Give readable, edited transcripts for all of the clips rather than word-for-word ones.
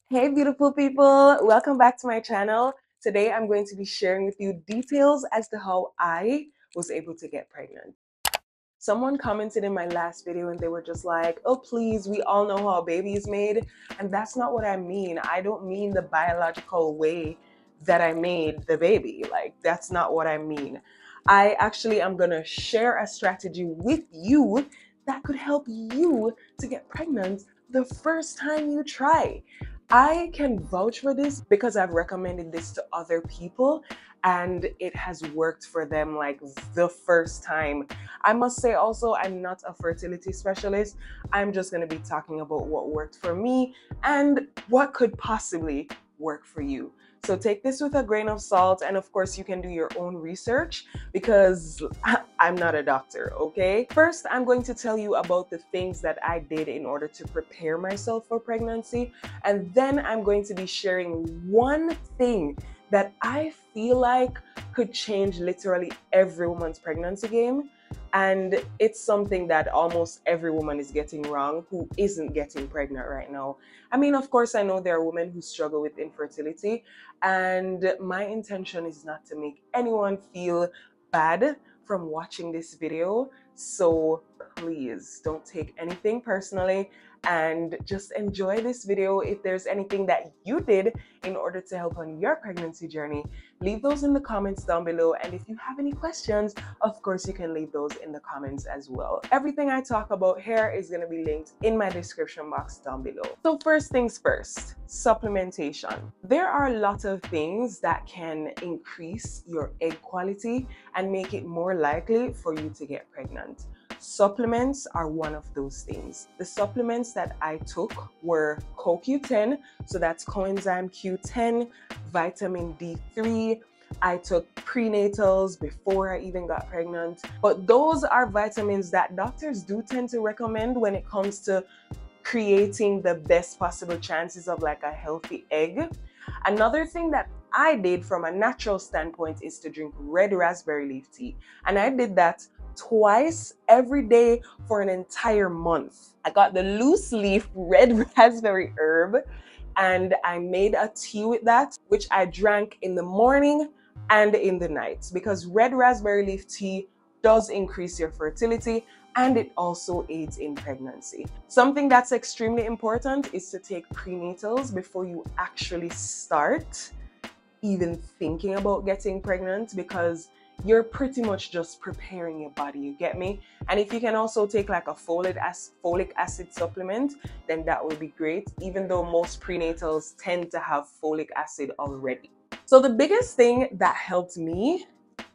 Hey beautiful people, welcome back to my channel. Today I'm going to be sharing with you details as to how I was able to get pregnant. Someone commented in my last video and they were just like, oh please, we all know how a baby is made. And that's not what I mean. I don't mean the biological way that I made the baby. Like, that's not what I mean. I actually am gonna share a strategy with you that could help you to get pregnant the first time you try. I can vouch for this because I've recommended this to other people and it has worked for them like the first time. I must say also, I'm not a fertility specialist. I'm just going to be talking about what worked for me and what could possibly work for you. So take this with a grain of salt, and of course you can do your own research because I'm not a doctor, okay? First, I'm going to tell you about the things that I did in order to prepare myself for pregnancy, and then I'm going to be sharing one thing that I feel like could change literally every woman's pregnancy game. And it's something that almost every woman is getting wrong who isn't getting pregnant right now. I mean, of course, I know there are women who struggle with infertility, and my intention is not to make anyone feel bad from watching this video. So please don't take anything personally and just enjoy this video. If there's anything that you did in order to help on your pregnancy journey, leave those in the comments down below. And if you have any questions, of course, you can leave those in the comments as well. Everything I talk about here is going to be linked in my description box down below. So first things first, supplementation. There are a lot of things that can increase your egg quality and make it more likely for you to get pregnant. Supplements are one of those things. The supplements that I took were CoQ10, so that's coenzyme Q10, vitamin D3. I took prenatals before I even got pregnant. But those are vitamins that doctors do tend to recommend when it comes to creating the best possible chances of like a healthy egg. Another thing that I did from a natural standpoint is to drink red raspberry leaf tea. And I did that twice every day for an entire month. I got the loose leaf red raspberry herb and I made a tea with that, which I drank in the morning and in the night, because red raspberry leaf tea does increase your fertility and it also aids in pregnancy. Something that's extremely important is to take prenatals before you actually start even thinking about getting pregnant, because you're pretty much just preparing your body, you get me? And if you can also take like a folic acid supplement, then that would be great, even though most prenatals tend to have folic acid already. So the biggest thing that helped me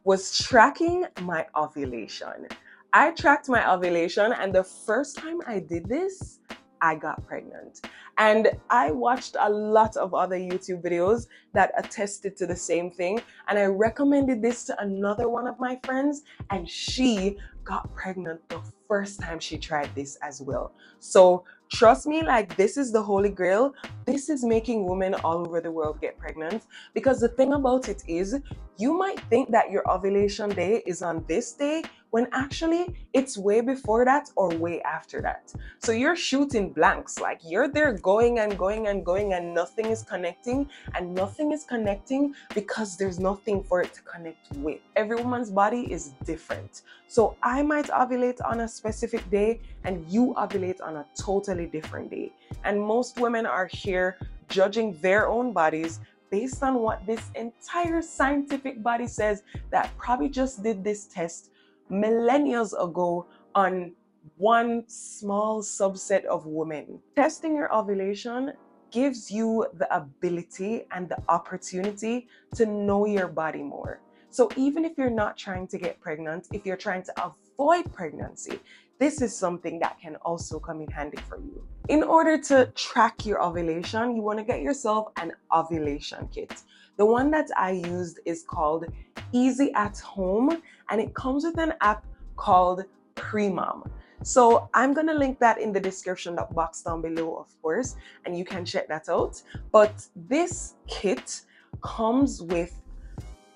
was tracking my ovulation. I tracked my ovulation, and the first time I did this, I got pregnant. And I watched a lot of other YouTube videos that attested to the same thing. And I recommended this to another one of my friends, and she got pregnant the first time she tried this as well. So trust me, like, this is the holy grail. This is making women all over the world get pregnant. Because the thing about it is, you might think that your ovulation day is on this day, when actually it's way before that or way after that. So you're shooting blanks, like you're there going and going and going and nothing is connecting, and nothing is connecting because there's nothing for it to connect with. Every woman's body is different. So I might ovulate on a specific day and you ovulate on a totally different day. And most women are here judging their own bodies based on what this entire scientific body says that probably just did this test millennia ago on one small subset of women. Testing your ovulation gives you the ability and the opportunity to know your body more. So even if you're not trying to get pregnant, if you're trying to avoid pregnancy, this is something that can also come in handy for you. In order to track your ovulation, you want to get yourself an ovulation kit. The one that I used is called Easy at Home, and it comes with an app called Premom. So I'm going to link that in the description box down below, of course, and you can check that out. But this kit comes with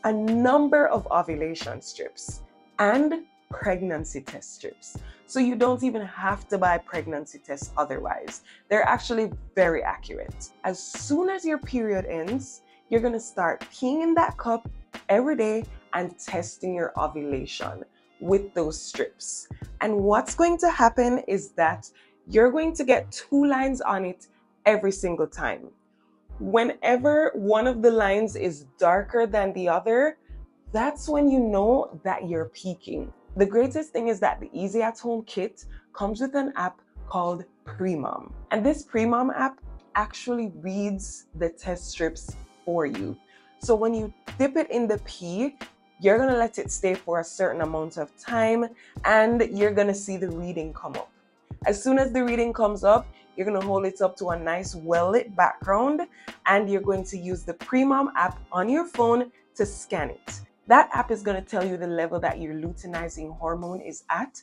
a number of ovulation strips and pregnancy test strips. So you don't even have to buy pregnancy tests otherwise. They're actually very accurate. As soon as your period ends, you're gonna start peeing in that cup every day and testing your ovulation with those strips. And what's going to happen is that you're going to get 2 lines on it every single time. Whenever one of the lines is darker than the other, that's when you know that you're peaking. The greatest thing is that the Easy at Home kit comes with an app called Premom. And this Premom app actually reads the test strips for you. So when you dip it in the pee, you're gonna let it stay for a certain amount of time and you're gonna see the reading come up. As soon as the reading comes up, you're gonna hold it up to a nice well-lit background and you're going to use the Premom app on your phone to scan it. That app is gonna tell you the level that your luteinizing hormone is at,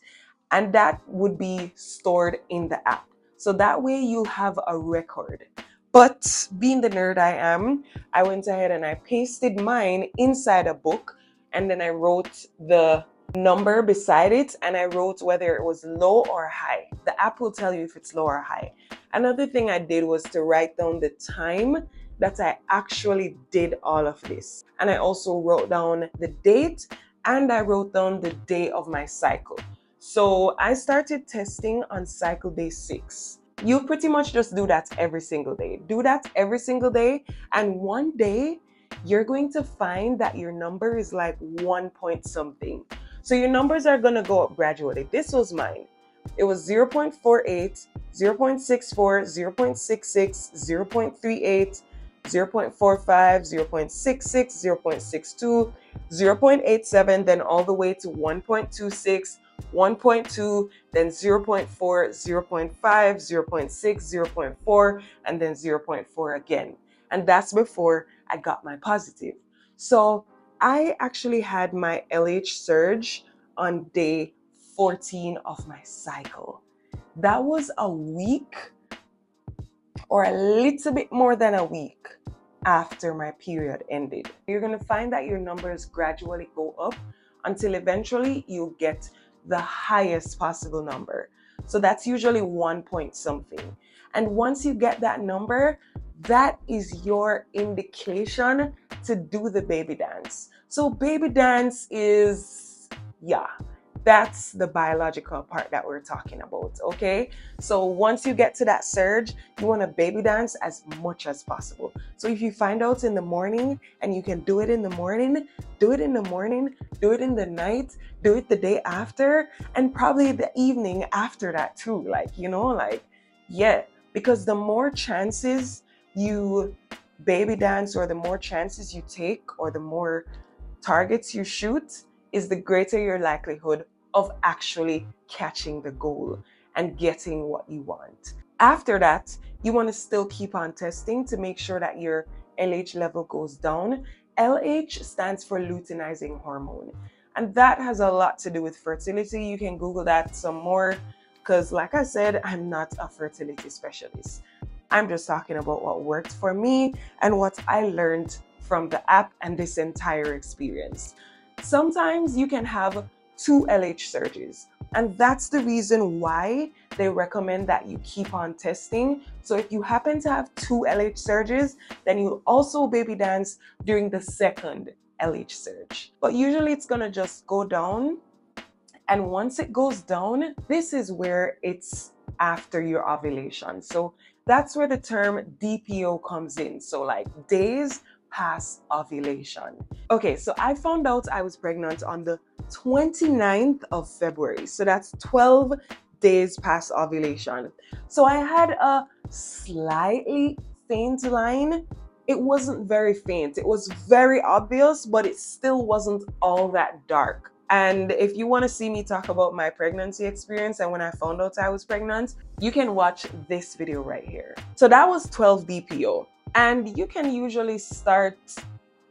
and that would be stored in the app. So that way you'll have a record. But being the nerd I am, I went ahead and I pasted mine inside a book, and then I wrote the number beside it, and I wrote whether it was low or high. The app will tell you if it's low or high. Another thing I did was to write down the time that I actually did all of this. And I also wrote down the date and I wrote down the day of my cycle. So I started testing on cycle day 6. You pretty much just do that every single day. Do that every single day, and one day you're going to find that your number is like 1 point something. So your numbers are gonna go up gradually. This was mine. It was 0.48, 0.64, 0.66, 0.38, 0.45, 0.66, 0.62, 0.87, then all the way to 1.26, 1.2, then 0.4, 0.5, 0.6, 0.4, and then 0.4 again. And that's before I got my positive. So I actually had my LH surge on day 14 of my cycle. That was a week or a little bit more than a week after my period ended. You're gonna find that your numbers gradually go up until eventually you get the highest possible number. So that's usually 1 point something. And once you get that number, that is your indication to do the baby dance. So baby dance is, that's the biological part that we're talking about, okay? So once you get to that surge, you want to baby dance as much as possible. So if you find out in the morning and you can do it in the morning, do it in the morning, do it in the night, do it the day after, and probably the evening after that too. Because the more chances you baby dance or the more chances you take or the more targets you shoot is the greater your likelihood of actually catching the goal and getting what you want. After that, you want to still keep on testing to make sure that your LH level goes down. LH stands for luteinizing hormone, and that has a lot to do with fertility. You can Google that some more because, like I said, I'm not a fertility specialist. I'm just talking about what worked for me and what I learned from the app and this entire experience. Sometimes you can have 2 LH surges, and that's the reason why they recommend that you keep on testing. So if you happen to have 2 LH surges, then you'll also baby dance during the second LH surge. But usually it's gonna just go down, and once it goes down, this is where it's after your ovulation. So that's where the term DPO comes in. So like days past ovulation. Okay, so I found out I was pregnant on the 29th of February. So that's 12 days past ovulation. So I had a slightly faint line. It wasn't very faint. It was very obvious, but it still wasn't all that dark. And if you want to see me talk about my pregnancy experience and when I found out I was pregnant, you can watch this video right here. So that was 12 DPO. And you can usually start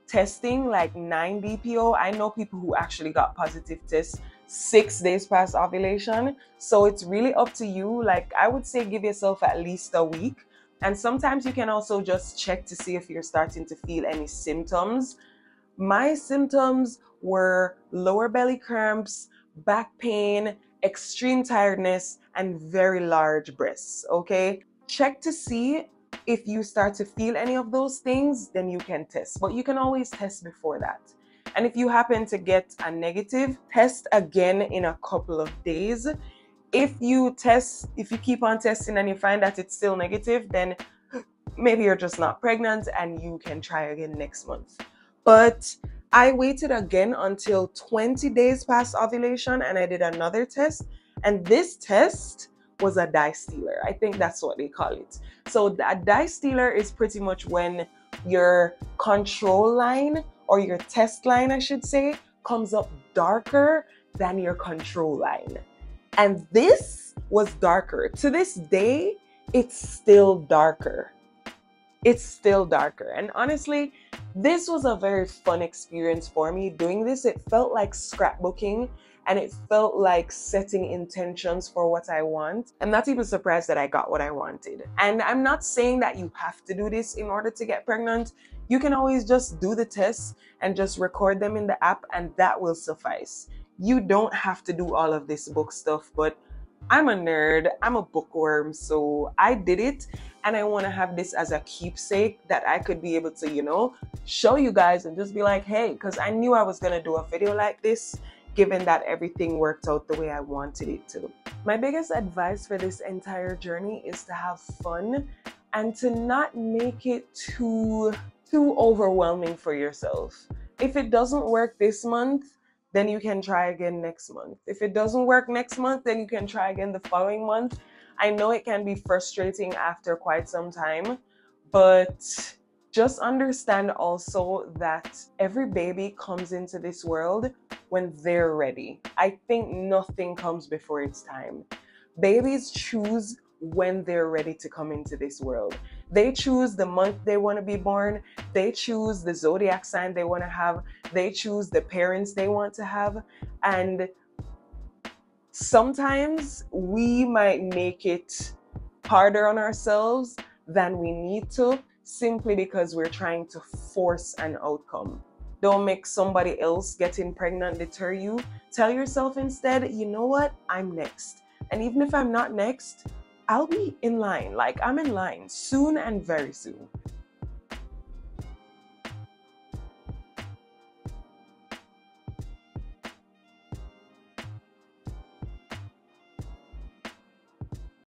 testing like 9 DPO. I know people who actually got positive tests 6 days past ovulation. So it's really up to you. Like I would say give yourself at least a week. And sometimes you can also just check to see if you're starting to feel any symptoms. My symptoms were lower belly cramps, back pain, extreme tiredness, and very large breasts. Okay, check to see if you start to feel any of those things, then you can test, but you can always test before that. And if you happen to get a negative, test again in a couple of days. If you keep on testing and you find that it's still negative, then maybe you're just not pregnant and you can try again next month. But I waited again until 20 days past ovulation and I did another test. And this test was a dye stealer. I think that's what they call it. So a dye stealer is pretty much when your control line, or your test line, I should say, comes up darker than your control line. And this was darker. To this day, it's still darker. It's still darker. And honestly, this was a very fun experience for me doing this. It felt like scrapbooking and it felt like setting intentions for what I want. I'm not even surprised that I got what I wanted. And I'm not saying that you have to do this in order to get pregnant. You can always just do the tests and just record them in the app, and that will suffice. You don't have to do all of this book stuff, but I'm a nerd, I'm a bookworm, so I did it, and I want to have this as a keepsake that I could be able to, show you guys and just be like, hey, because I knew I was going to do a video like this, given that everything worked out the way I wanted it to. My biggest advice for this entire journey is to have fun and to not make it too overwhelming for yourself. If it doesn't work this month, then you can try again next month. If it doesn't work next month, then you can try again the following month. I know it can be frustrating after quite some time, but just understand also that every baby comes into this world when they're ready. I think nothing comes before its time. Babies choose when they're ready to come into this world. They choose the month they want to be born. They choose the zodiac sign they want to have. They choose the parents they want to have. And sometimes we might make it harder on ourselves than we need to, simply because we're trying to force an outcome. Don't make somebody else getting pregnant deter you. Tell yourself instead, you know what? I'm next. And even if I'm not next, I'll be in line. Like, I'm in line soon and very soon.